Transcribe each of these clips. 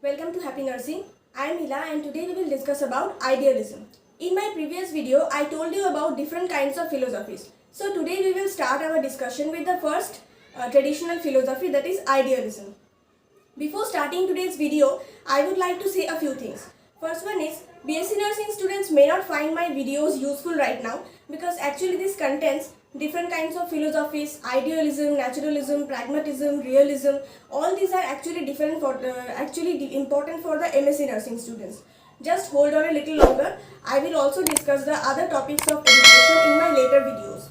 Welcome to Happy Nursing. I am Hila and today we will discuss about idealism. In my previous video, I told you about different kinds of philosophies. So today we will start our discussion with the first traditional philosophy, that is idealism. Before starting today's video, I would like to say a few things. First one is, BSc Nursing students may not find my videos useful right now because actually this contains different kinds of philosophies: idealism, naturalism, pragmatism, realism. All these are actually important for the MSc Nursing students. Just hold on a little longer. I will also discuss the other topics of education in my later videos.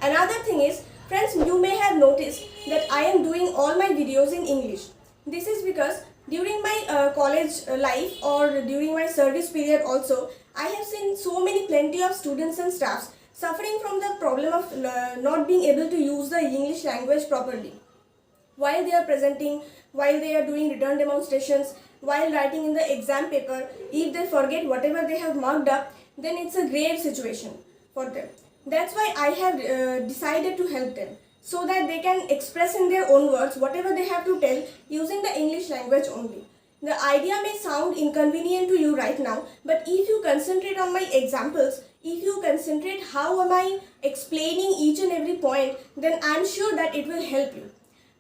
Another thing is, friends, you may have noticed that I am doing all my videos in English. This is because during my college life or during my service period also, I have seen plenty of students and staffs suffering from the problem of not being able to use the English language properly. While they are presenting, while they are doing written demonstrations, while writing in the exam paper, if they forget whatever they have marked up, then it's a grave situation for them. That's why I have decided to help them, so that they can express in their own words whatever they have to tell using the English language only. The idea may sound inconvenient to you right now, but if you concentrate on my examples, if you concentrate how am I explaining each and every point, then I'm sure that it will help you.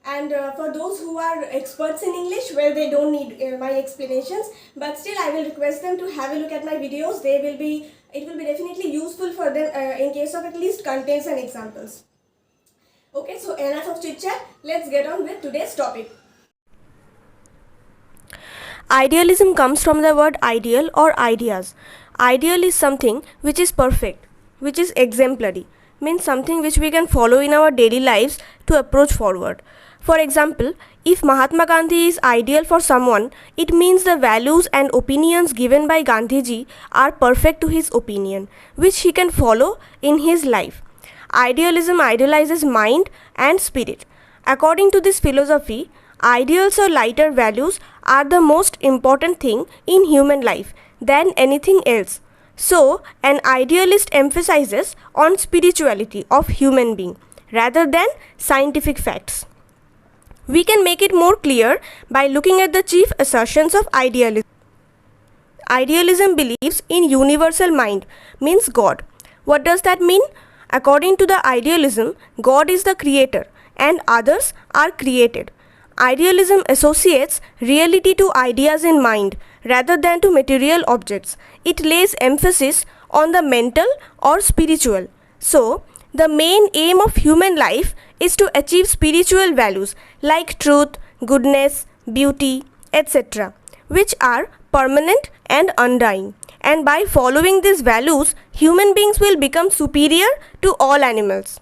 And for those who are experts in English, well, they don't need my explanations, but still I will request them to have a look at my videos. It will be definitely useful for them in case of at least contents and examples. Okay, so enough of chit chat. Let's get on with today's topic. Idealism comes from the word ideal or ideas. Ideal is something which is perfect, which is exemplary, means something which we can follow in our daily lives to approach forward. For example, if Mahatma Gandhi is ideal for someone, it means the values and opinions given by Gandhiji are perfect to his opinion, which he can follow in his life. Idealism idealizes mind and spirit. According to this philosophy, ideals or lighter values are the most important thing in human life than anything else. So, an idealist emphasizes on spirituality of human being rather than scientific facts. We can make it more clear by looking at the chief assertions of idealism. Idealism believes in universal mind, means God. What does that mean? According to the idealism, God is the creator and others are created. Idealism associates reality to ideas in mind rather than to material objects. It lays emphasis on the mental or spiritual. So, the main aim of human life is to achieve spiritual values like truth, goodness, beauty, etc., which are permanent and undying. And by following these values, human beings will become superior to all animals.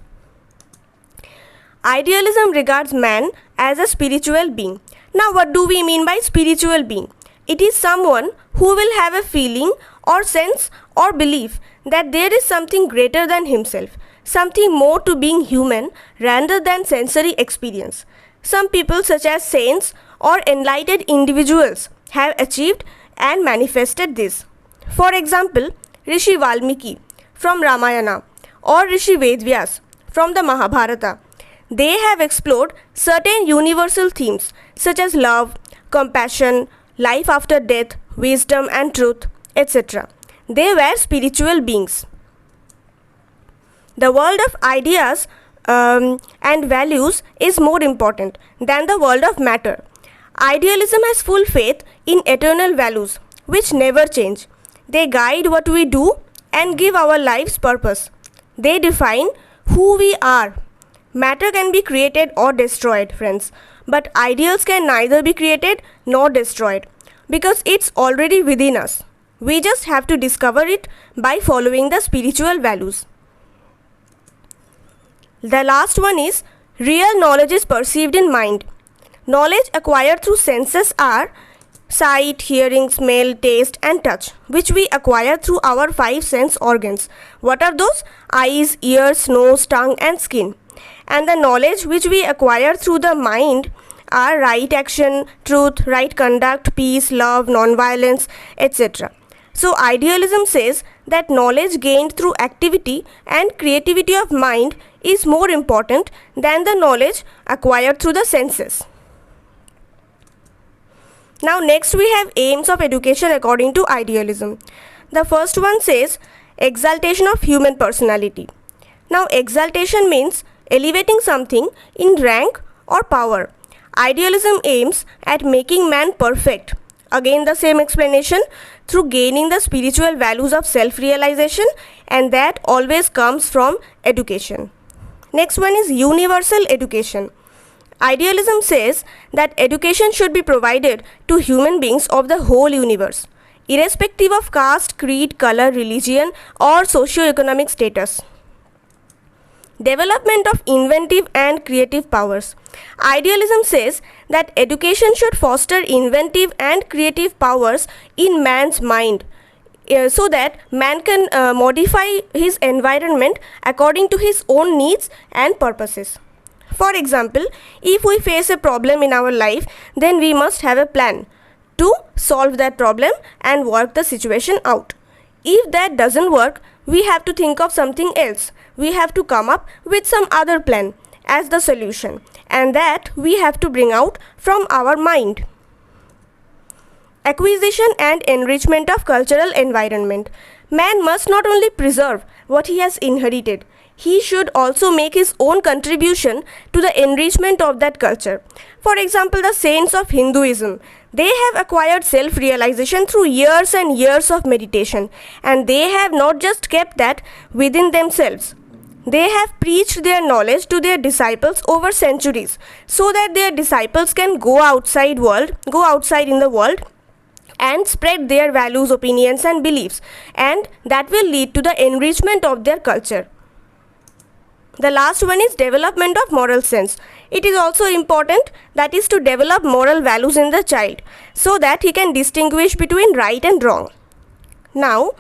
Idealism regards man as a spiritual being. Now, what do we mean by spiritual being? It is someone who will have a feeling or sense or belief that there is something greater than himself, something more to being human rather than sensory experience. Some people, such as saints or enlightened individuals, have achieved and manifested this. For example, Rishi Valmiki from Ramayana or Rishi Vedvyas from the Mahabharata. They have explored certain universal themes such as love, compassion, life after death, wisdom and truth, etc. They were spiritual beings. The world of ideas and values is more important than the world of matter. Idealism has full faith in eternal values which never change. They guide what we do and give our lives purpose. They define who we are. Matter can be created or destroyed, friends, but ideals can neither be created nor destroyed because it's already within us. We just have to discover it by following the spiritual values. The last one is, real knowledge is perceived in mind. Knowledge acquired through senses are sight, hearing, smell, taste and touch, which we acquire through our 5 sense organs. What are those? Eyes, ears, nose, tongue and skin. And the knowledge which we acquire through the mind are right action, truth, right conduct, peace, love, non-violence, etc. So idealism says that knowledge gained through activity and creativity of mind is more important than the knowledge acquired through the senses. Now next we have aims of education according to idealism. The first one says exaltation of human personality. Now exaltation means elevating something in rank or power. Idealism aims at making man perfect. Again the same explanation, through gaining the spiritual values of self-realization, and that always comes from education. Next one is universal education. Idealism says that education should be provided to human beings of the whole universe, irrespective of caste, creed, color, religion, or socio-economic status. Development of inventive and creative powers. Idealism says that education should foster inventive and creative powers in man's mind, so that man can modify his environment according to his own needs and purposes. For example, if we face a problem in our life, then we must have a plan to solve that problem and work the situation out. If that doesn't work, we have to think of something else. We have to come up with some other plan as the solution, and that we have to bring out from our mind. Acquisition and enrichment of cultural environment. Man must not only preserve what he has inherited, he should also make his own contribution to the enrichment of that culture. For example, the saints of Hinduism, they have acquired self-realization through years and years of meditation, and they have not just kept that within themselves. They have preached their knowledge to their disciples over centuries, so that their disciples can go outside in the world and spread their values, opinions and beliefs, and that will lead to the enrichment of their culture. The last one is development of moral sense. It is also important, that is to develop moral values in the child, so that he can distinguish between right and wrong. Now,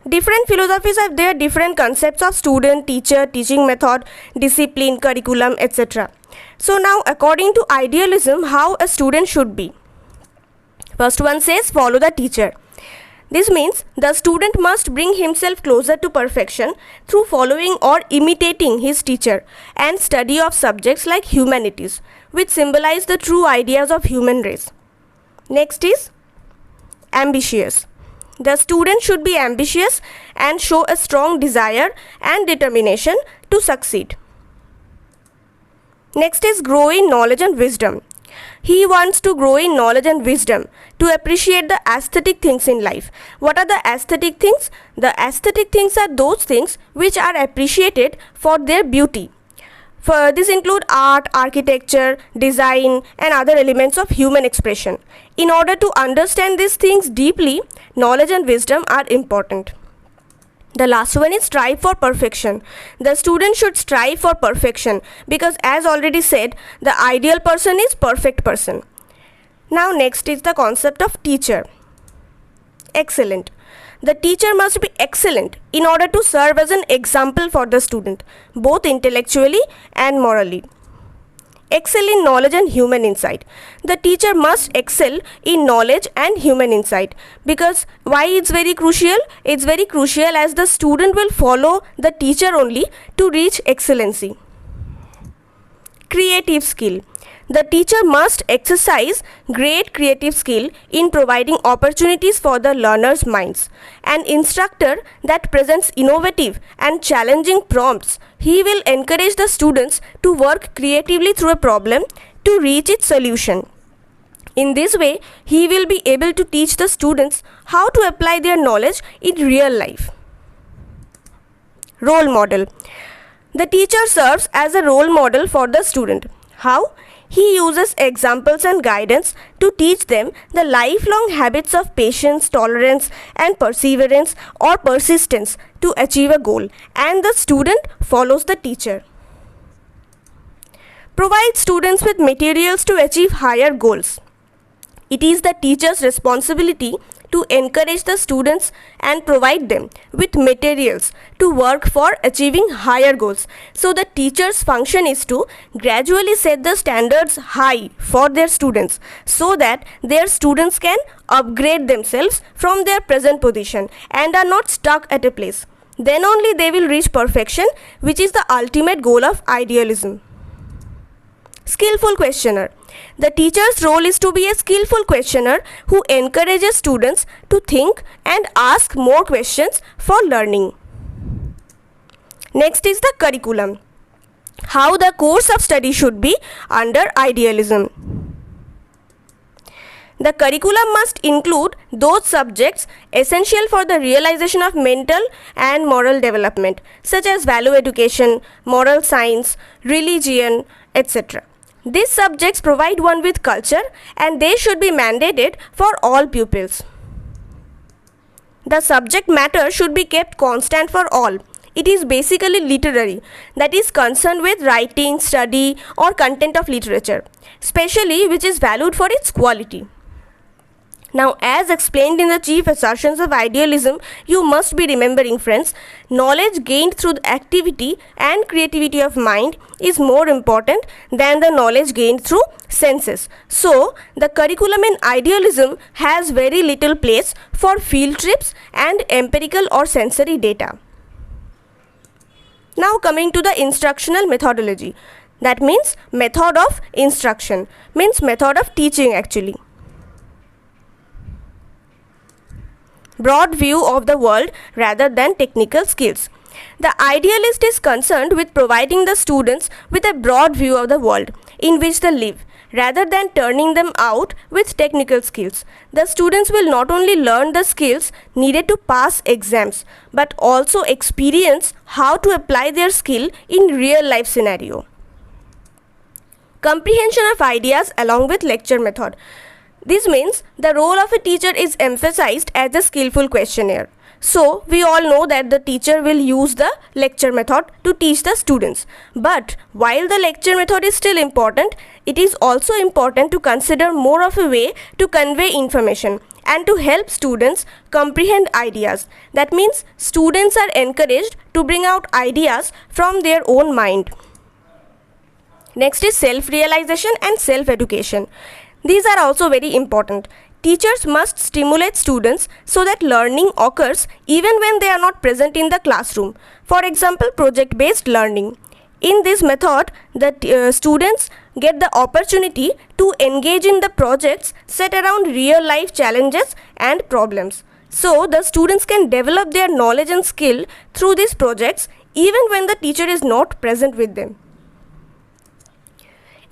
different philosophies have their different concepts of student, teacher, teaching method, discipline, curriculum, etc. So now, according to idealism, how a student should be. First one says follow the teacher. This means the student must bring himself closer to perfection through following or imitating his teacher and study of subjects like humanities, which symbolize the true ideas of human race. Next is ambitious. The student should be ambitious and show a strong desire and determination to succeed. Next is grow in knowledge and wisdom. He wants to grow in knowledge and wisdom to appreciate the aesthetic things in life. What are the aesthetic things? The aesthetic things are those things which are appreciated for their beauty. For this include art, architecture, design and other elements of human expression. In order to understand these things deeply, knowledge and wisdom are important. The last one is strive for perfection. The student should strive for perfection because, as already said, the ideal person is perfect person. Now next is the concept of teacher. Excellent. The teacher must be excellent in order to serve as an example for the student, both intellectually and morally. Excel in knowledge and human insight. The teacher must excel in knowledge and human insight, because why it's very crucial? It's very crucial as the student will follow the teacher only to reach excellency. Creative skill. The teacher must exercise great creative skill in providing opportunities for the learner's minds. An instructor that presents innovative and challenging prompts, he will encourage the students to work creatively through a problem to reach its solution. In this way, he will be able to teach the students how to apply their knowledge in real life. Role model. The teacher serves as a role model for the student. How? He uses examples and guidance to teach them the lifelong habits of patience, tolerance, and perseverance or persistence to achieve a goal, and the student follows the teacher. Provide students with materials to achieve higher goals. It is the teacher's responsibility to encourage the students and provide them with materials to work for achieving higher goals. So the teacher's function is to gradually set the standards high for their students, so that their students can upgrade themselves from their present position and are not stuck at a place. Then only they will reach perfection, which is the ultimate goal of idealism. Skillful questioner. The teacher's role is to be a skillful questioner who encourages students to think and ask more questions for learning. Next is the curriculum. How the course of study should be under idealism. The curriculum must include those subjects essential for the realization of mental and moral development, such as value education, moral science, religion, etc. These subjects provide one with culture and they should be mandated for all pupils. The subject matter should be kept constant for all. It is basically literary, that is concerned with writing, study or content of literature, especially which is valued for its quality. Now, as explained in the chief assertions of idealism, you must be remembering, friends, knowledge gained through the activity and creativity of mind is more important than the knowledge gained through senses. So, the curriculum in idealism has very little place for field trips and empirical or sensory data. Now, coming to the instructional methodology. That means method of instruction, means method of teaching actually. Broad view of the world rather than technical skills. The idealist is concerned with providing the students with a broad view of the world in which they live, rather than turning them out with technical skills. The students will not only learn the skills needed to pass exams, but also experience how to apply their skill in real life scenario. Comprehension of ideas along with lecture method. This means the role of a teacher is emphasized as a skillful questionnaire. So, we all know that the teacher will use the lecture method to teach the students. But while the lecture method is still important, it is also important to consider more of a way to convey information and to help students comprehend ideas. That means students are encouraged to bring out ideas from their own mind. Next is self-realization and self-education. These are also very important. Teachers must stimulate students so that learning occurs even when they are not present in the classroom. For example, project-based learning. In this method, the students get the opportunity to engage in the projects set around real-life challenges and problems. So, the students can develop their knowledge and skill through these projects even when the teacher is not present with them.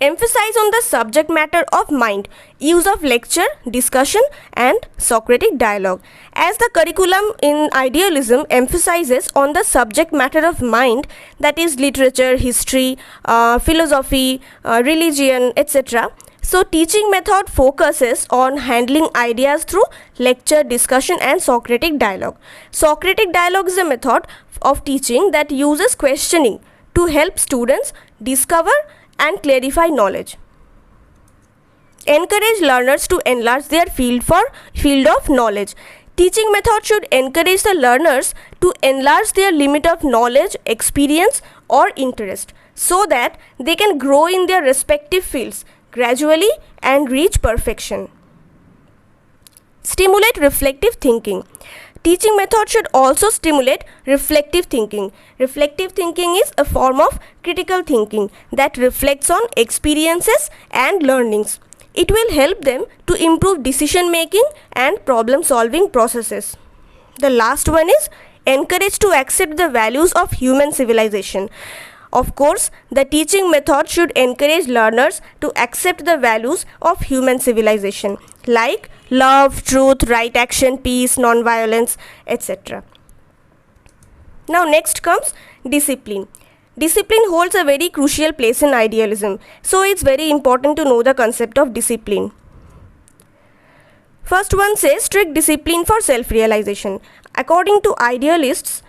Emphasize on the subject matter of mind, use of lecture, discussion and Socratic dialogue. As the curriculum in idealism emphasizes on the subject matter of mind, that is literature, history, philosophy, religion, etc. So, teaching method focuses on handling ideas through lecture, discussion and Socratic dialogue. Socratic dialogue is a method of teaching that uses questioning to help students discover and clarify knowledge. Encourage learners to enlarge their field of knowledge. Teaching method should encourage the learners to enlarge their limit of knowledge, experience or interest so that they can grow in their respective fields gradually and reach perfection. Stimulate reflective thinking. Teaching method should also stimulate reflective thinking. Reflective thinking is a form of critical thinking that reflects on experiences and learnings. It will help them to improve decision making and problem solving processes. The last one is encourage to accept the values of human civilization. Of course, the teaching method should encourage learners to accept the values of human civilization like love, truth, right action, peace, non-violence, etc. Now next comes discipline. Discipline holds a very crucial place in idealism. So it's very important to know the concept of discipline. First one says strict discipline for self-realization. According to idealists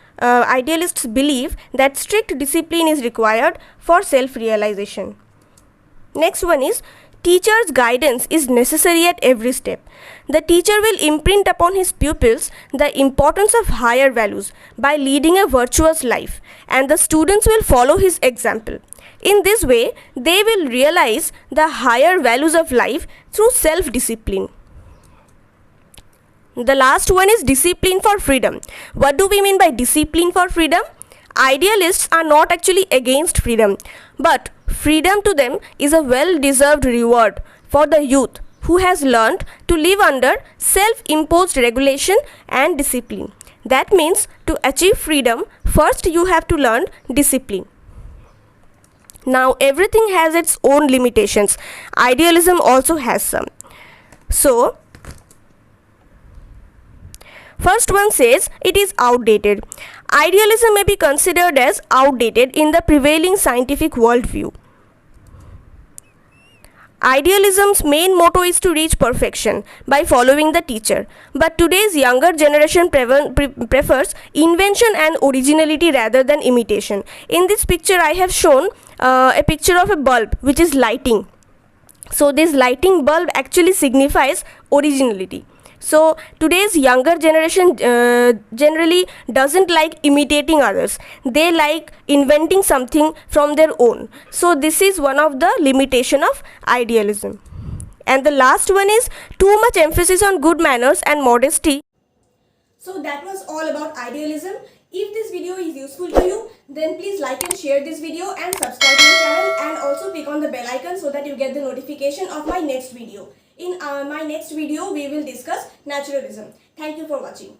believe that strict discipline is required for self-realization. Next one is teacher's guidance is necessary at every step. The teacher will imprint upon his pupils the importance of higher values by leading a virtuous life, and the students will follow his example. In this way, they will realize the higher values of life through self-discipline. The last one is discipline for freedom. What do we mean by discipline for freedom? Idealists are not actually against freedom, but freedom to them is a well-deserved reward for the youth who has learned to live under self-imposed regulation and discipline. That means to achieve freedom, first you have to learn discipline. Now everything has its own limitations. Idealism also has some. So, first one says it is outdated. Idealism may be considered as outdated in the prevailing scientific worldview. Idealism's main motto is to reach perfection by following the teacher, but today's younger generation prefers invention and originality rather than imitation. In this picture, I have shown a picture of a bulb which is lighting. So this lighting bulb actually signifies originality. So today's younger generation generally doesn't like imitating others. They like inventing something from their own. So this is one of the limitation of idealism. And the last one is too much emphasis on good manners and modesty. So that was all about idealism. If this video is useful to you, then please like and share this video and subscribe to the channel, and also click on the bell icon so that you get the notification of my next video. In my next video, we will discuss naturalism. Thank you for watching.